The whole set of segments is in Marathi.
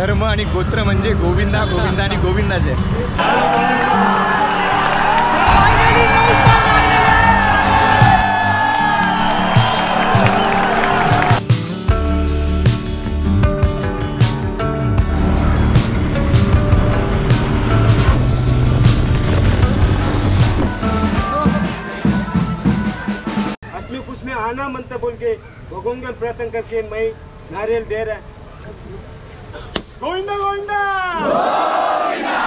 धर्म आणि गोत्र म्हणजे गोविंदा गोविंदा आणि गोविंदाच आहे। उसमें आना मंत्र बोल के भगवान का प्रार्थना करके मैं नारियल दे रहा। गोविंदा गोविंदा गोविंदा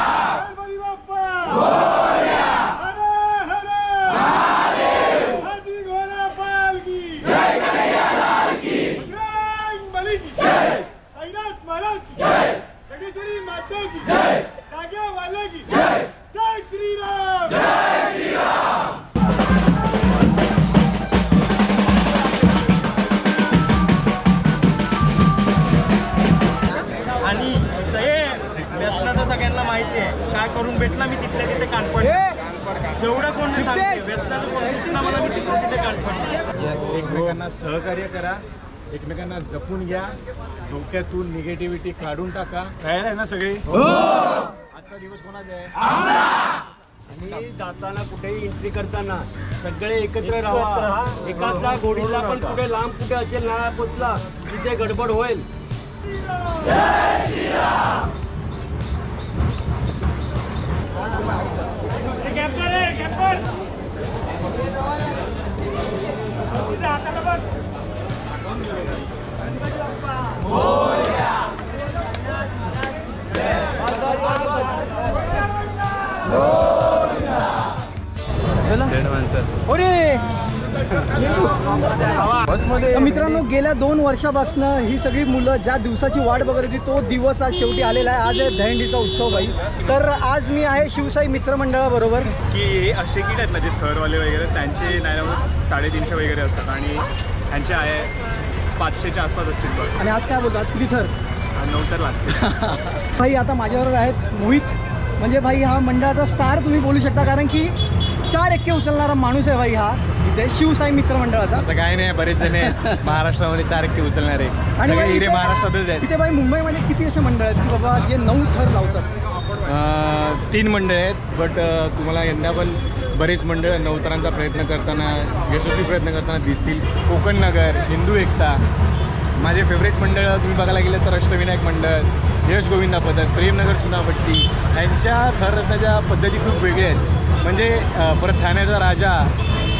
हरि बाप्पा गोविंदा हरे हरे महादेव हाथी घोड़ा पाल की जय कन्हैया लाल की बजरंग बली की जय साईनाथ महाराज की जय जगदीश्वरी माता की जय ताग्या वाले की जय जय श्री राम जय श्री राम। आणि व्यसनाचं सगळ्यांना माहिती आहे, काय करून भेटला मी तिथल्या तिथे कानपड जेवढं कोण व्यसनाचं कोण दिसला मला मी तिथल्या तिथे कानपड। एकमेकांना सहकार्य करा, एकमेकांना जपून घ्या, डोक्यातून निगेटिव्हिटी काढून टाका। तयार आहे ना सगळे? आजचा दिवस कोणाचा आहे? आणि जाताना कुठेही एंट्री करताना सगळे एकत्र राहा, एकाचा गोडीला पण कुठे लांब कुठे असेल ना पोचला तिथे गडबड होईल। जय श्री राम। कॅप्टन आहे कॅप्टन तिथे हाताला बघ मित्रांनो, गेल्या 2 वर्षापासून ही सगळी मुलं ज्या दिवसाची वाट बघत होती तो दिवस आज शेवटी आलेला आहे। आज आहे दहीहंडीचा उत्सव भाई। तर आज मी आहे शिवसाई मित्रमंडळाबरोबर। की हे असे किट आहेत ना जे थरवाले वगैरे त्यांचे नाही 350 वगैरे असतात आणि त्यांचे आहे 500च्या आसपास असतील बघ। आणि आज काय बोलतो, आज किती थर? 9 तर लागते भाई। आता माझ्याबरोबर आहेत मोहित, म्हणजे भाई हा मंडळाचा स्टार तुम्ही बोलू शकता, कारण की 4 एक्के उचलणारा माणूस आहे भाई हा इथे शिवसाई मित्रमंडळाचा। असं काय नाही, बरेच जण आहेत महाराष्ट्रामध्ये 4 एक्के उचलणारे आणि हिरे महाराष्ट्रातच आहेत। तिथे भाई मुंबईमध्ये किती असे मंडळ आहेत की बाबा जे 9 थर लावतात? 3 मंडळ आहेत, बट तुम्हाला यंदा पण बरेच मंडळ 9 थरांचा प्रयत्न करताना यशस्वी प्रयत्न करताना दिसतील। कोकण नगर, हिंदू एकता, माझे फेवरेट मंडळ तुम्ही बघायला गेलं तर अष्टविनायक मंडळ, यश गोविंदा पद्धत, प्रेमनगर चुनापट्टी, यांच्या थर रचण्याच्या पद्धती खूप वेगळ्या आहेत। म्हणजे परत ठाण्याचा राजा,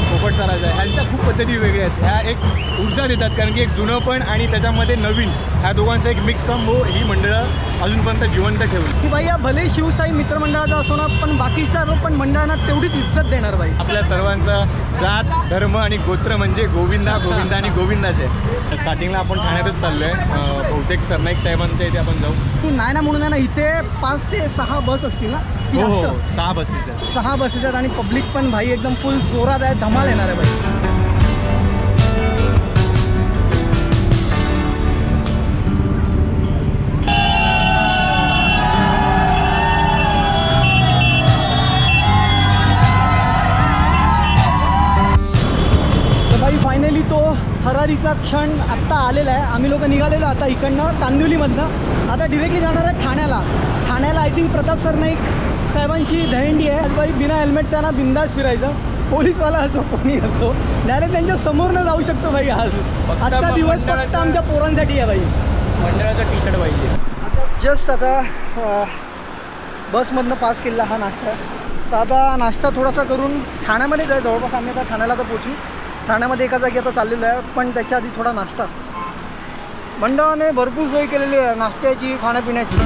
पोपटचा राजा, ह्यांच्या खूप पद्धती वेगळ्या आहेत। ह्या एक ऊर्जा देतात, कारण की एक जुनं पण आणि त्याच्यामध्ये नवीन, ह्या दोघांचा एक मिक्स कॉम्बो ही मंडळं अजूनपर्यंत जिवंत ठेवली की भाई या भले शिवसाई मित्रमंडळाचा असो ना, पण बाकीच्या पण मंडळांना तेवढीच इज्जत देणार भाई। आपल्या सर्वांचा जात धर्म आणि गोत्र म्हणजे गोविंदा गोविंदा आणि गोविंदाच आहे। स्टार्टिंगला आपण ठाण्यातच चाललोय, बहुतेक सरनाईक साहेबांच्या इथे आपण जाऊ। की नाही ना म्हणून आहे ना, इथे 5 ते 6 बस असतील ना? हो, 6 बसेस आहेत। 6 बसेस आहेत आणि पब्लिक पण भाई एकदम फुल जोरात आहे, धमाल येणार आहे भाई। फायनली तो थरारीचा क्षण आत्ता आलेला आहे। आम्ही लोक निघालेलो आता इकडनं कांदिवलीमधनं, आता डिरेक्टली जाणार आहे ठाण्याला। ठाण्याला आय थिंक प्रताप सरनाईक साहेबांची दहीहंडी आहे। आज भाई बिना हेल्मेटचा ना बिंदास फिरायचं, पोलीसवाला असो कोणी असो, डायरेक्ट त्यांच्या समोरनं जाऊ शकतो भाई। आजचा दिवस फक्त आमच्या पोरांसाठी आहे भाई। मंडळाचा टी शर्ट पाहिजे। आता जस्ट बसमधनं पास केलेला हा नाश्ता, तर आता नाश्ता थोडासा करून ठाण्यामध्ये जाय, जवळपास आम्ही आता ठाण्याला तर पोचू। ठाण्यामध्ये एका जागी आता चाललेलो आहे, पण त्याच्या आधी थोडा नाश्ता। मंडळाने भरपूर सोय केलेली आहे नाश्त्याची, खाण्यापिण्याची।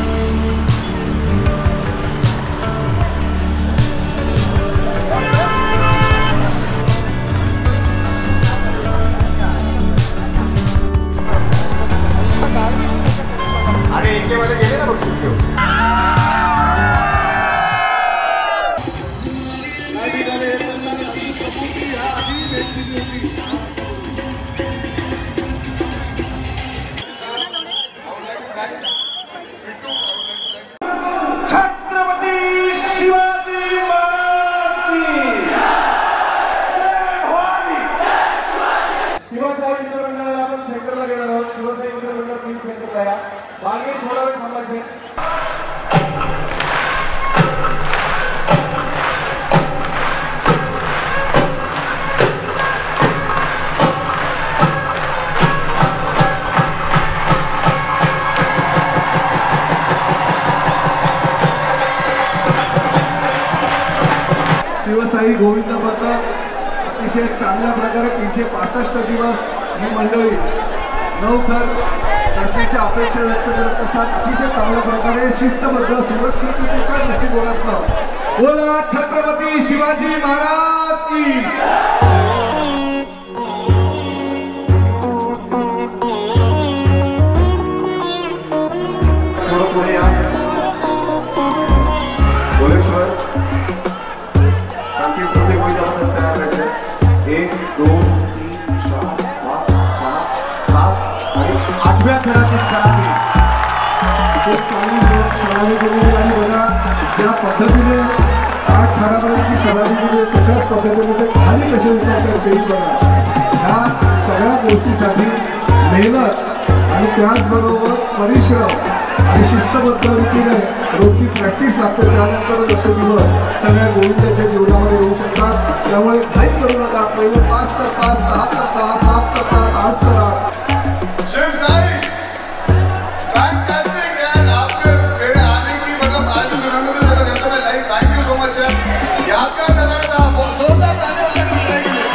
अरे इतके वाले गेले ना बघ शिवसाई गोविंद पथक अतिशय चांगल्या प्रकारे 365 दिवस ही मंडळी 9 थर रस्त्याच्या अपेक्षा व्यक्त करत असतात. अतिशय चांगल्या प्रकारे शिस्तबद्ध सुरक्षिततेच्या दृष्टिकोनातून बोला छत्रपती शिवाजी महाराज की. थोडं पुढे या. भोलेश्वर शांती स्मृती गोविंदाबद्दल तयार राहायचं. 1 2 3 4 5 6 7 आणि 8व्या थराची सलामी. खूप चांगली सलामी केलेली आणि बघा ज्या पद्धतीने 8 थरापर्यंतची सलामी दिली तशाच पद्धतीने ते खाली कसे उतरतात तेही बघा. ह्या सगळ्या गोष्टीसाठी मेहनत आणि त्याचबरोबर परिश्रम आणि शिस्तबद्ध रीतीने रोजची प्रॅक्टिस लागते. त्यानंतर असे दिवस सगळ्या गोविंदाच्या जीवनामध्ये येऊ शकतात. त्यामुळे काही करू नका. पहिलं 5 तर 5 6 तर 6 7 तर 7 8 तर 8. शिवसाई फैंटास्टिक यार. आपने मेरे आने की मतलब आज भी मेमोरी जगह देता मैं like. Thank you so much यार. याद का नजारा था. बहुत जोरदार ताली बजाने के लिए.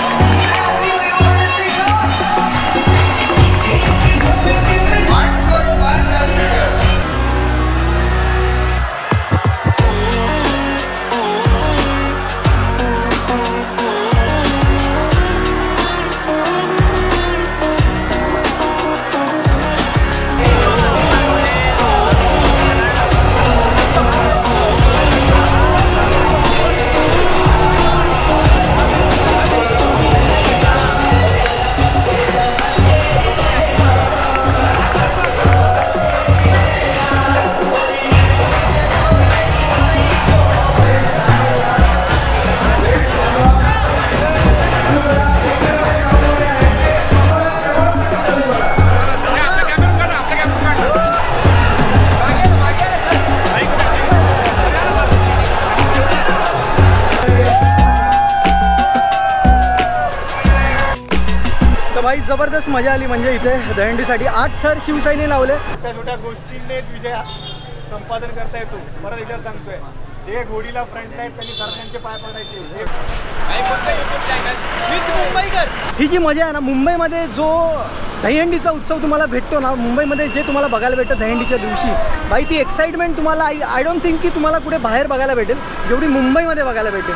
भाई जबरदस्त मजा आली. म्हणजे इथे दहीहंडीसाठी 8 थर शिवसाईने लावले. छोट्या छोट्या गोष्टींनीच विजय संपादन करता येतो. परत एकदा सांगतोय, जे घोडीला फ्रंट आहेत त्यांनी सरकारचे पाय पडायचे. ही जी मजा आहे ना मुंबईमध्ये, जो दहीहंडीचा उत्सव तुम्हाला भेटतो ना मुंबईमध्ये, जे तुम्हाला बघायला भेटतं दहीहंडीच्या दिवशी, भाई ती एक्साइटमेंट तुम्हाला आय डोंट थिंक की तुम्हाला कुठे बाहेर बघायला भेटेल जेवढी मुंबईमध्ये बघायला भेटेल.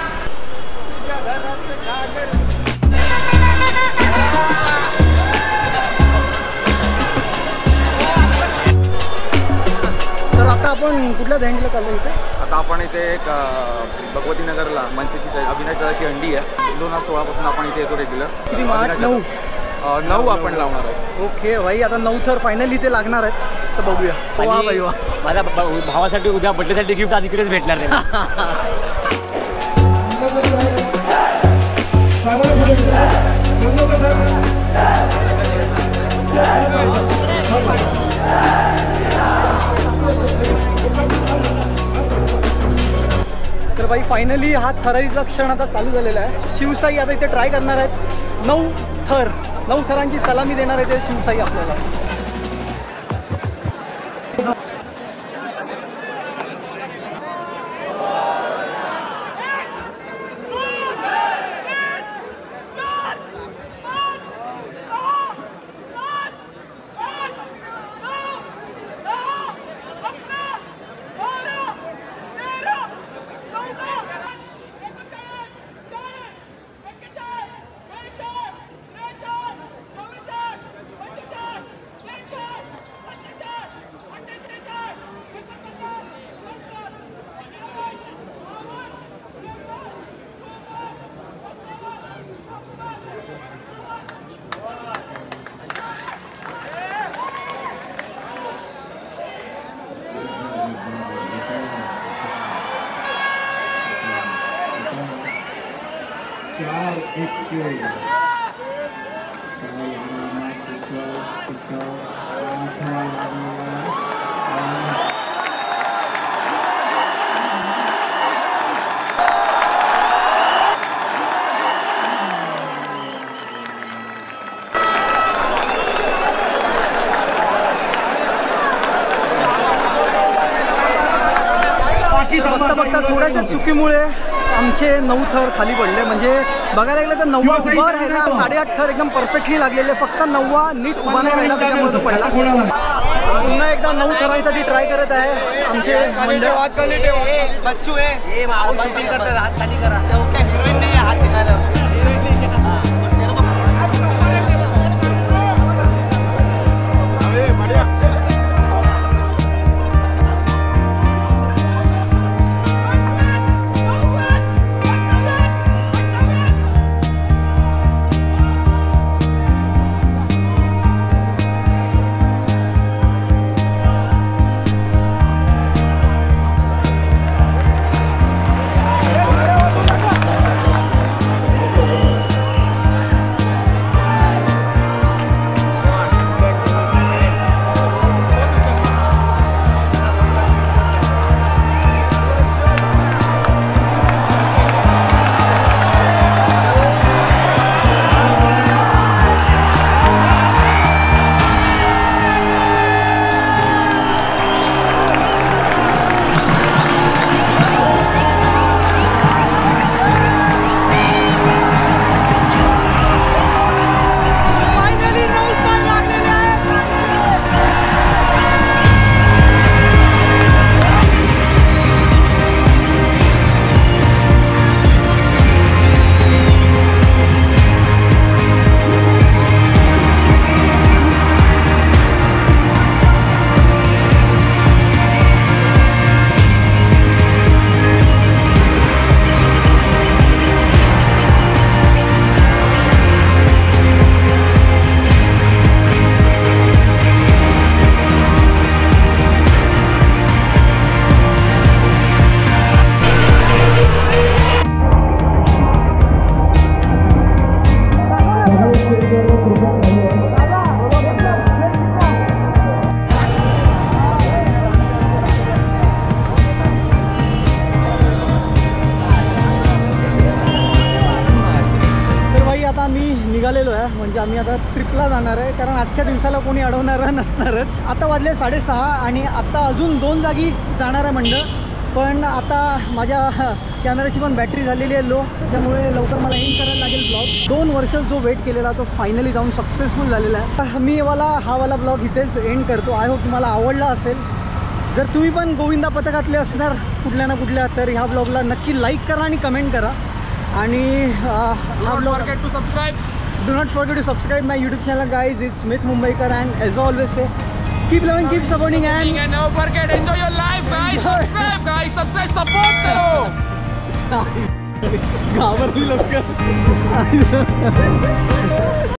तर आता आपण कुठल्या दहीहंडीला चाललो इथे? आता आपण इथे एक भगवती नगरला मनसेची अविनाश दादाची हंडी आहे. 2016 पासून आपण इथे येतो रेग्युलर. किती 8 9 आपण लावणार आहे. ओके भाई, आता 9 थर फायनली इथे लागणार आहेत. तर बघूया. वा भाई वा. माझ्या भावासाठी उद्या बड्डेसाठी गिफ्ट आज इकडेच भेटणार नाही. तर भाई फायनली हा थराईचा क्षण आता चालू झालेला आहे. शिवसाई आता इथे ट्राय करणार आहेत. 9 थरांची सलामी देणार आहे ते शिवसाई आपल्याला. बघता आता थोड्याशा चुकीमुळे आमचे 9 थर खाली पडले. म्हणजे बघायला गेलं तर 9वा उभा राहिला, 8.5 थर एकदम परफेक्टली लागलेले, फक्त 9वा नीट उभा नाही राहिला त्याच्यामुळे तो पडला. पुन्हा एकदा 9 थरांसाठी ट्राय करत आहे आमचे मंडळ. बच्चू आहे हात खाली करा. हिरोईन नाही हात दिखायला. निघालेलो आहे. म्हणजे आम्ही आता ट्रिपला जाणार आहे, कारण आजच्या दिवसाला कोणी अडवणार नसणारच. आता वाजले 6:30 आणि आता अजून 2 जागी जाणार आहे मंडळ. पण आता माझ्या कॅमेऱ्याची पण बॅटरी झालेली आहे लो, त्याच्यामुळे लवकर मला एंड करायला लागेल ब्लॉग. 2 वर्ष जो वेट केलेला तो फायनली जाऊन सक्सेसफुल झालेला आहे. मी हा वाला ब्लॉग इथेच एंड करतो. आय होप तुम्हाला आवडला असेल. जर तुम्ही पण गोविंदा पथकातले असणार कुठल्या ना कुठल्या, तर ह्या ब्लॉगला नक्की लाईक करा आणि कमेंट करा. आणि हा blog do not forget to subscribe my YouTube channel, guys. It's Smith Mumbaikar, and as always say, keep loving, keep supporting, and never forget, enjoy your life, guys. Subscribe, guys. Subscribe, support karo. घाबरली लवकर.